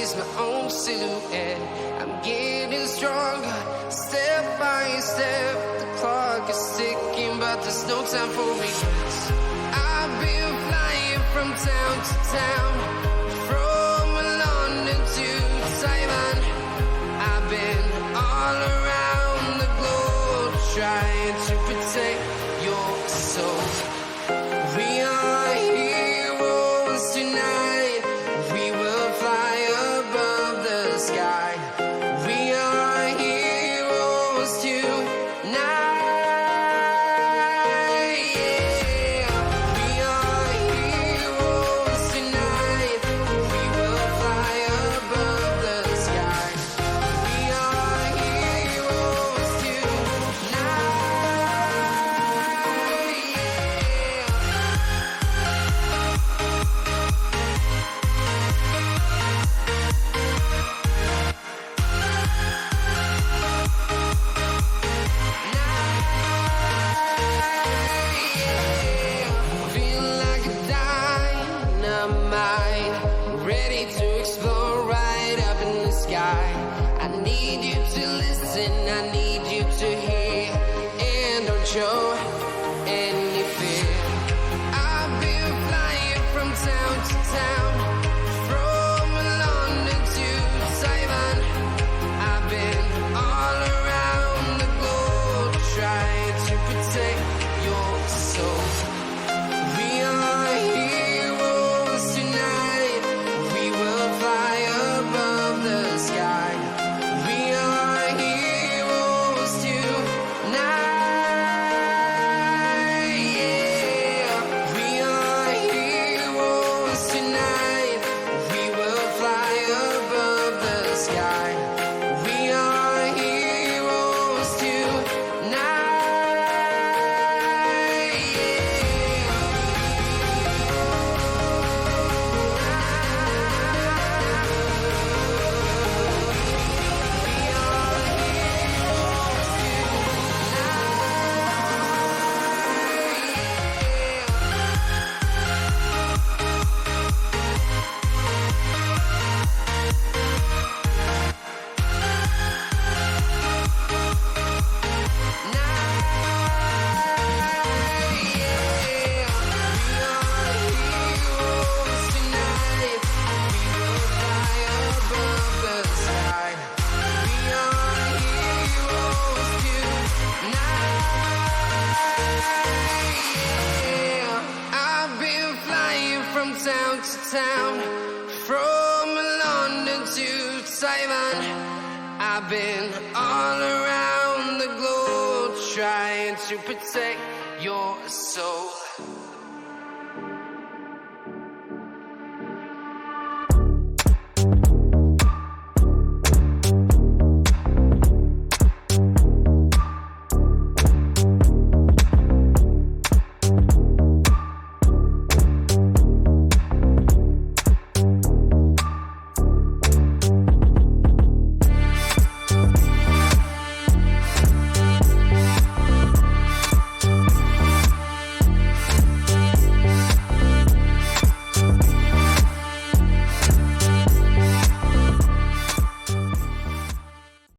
is my own silhouette. I'm getting stronger, step by step. The clock is ticking, but there's no time for regrets. I've been flying from town to town, from London to Taiwan. I've been all around the globe, trying to protect your soul. We are heroes tonight. We will fly above the sky. We are heroes tonight. Yeah. We are heroes tonight. We will fly above the sky. We are heroes tonight. Feel like a dynamite, ready to explode right up in the sky. I need you to listen, I need you to hear, and don't show any fear. I've been flying from town to town, from London to Taiwan. I've been all around the globe, trying to protect your soul. We are heroes tonight. We will fly above the sky. We are heroes tonight. Yeah. We are heroes tonight. We will fly above the sky. We are heroes tonight. I've been flying from town to town, from London to Taiwan. I've been all around the globe, trying to protect your soul.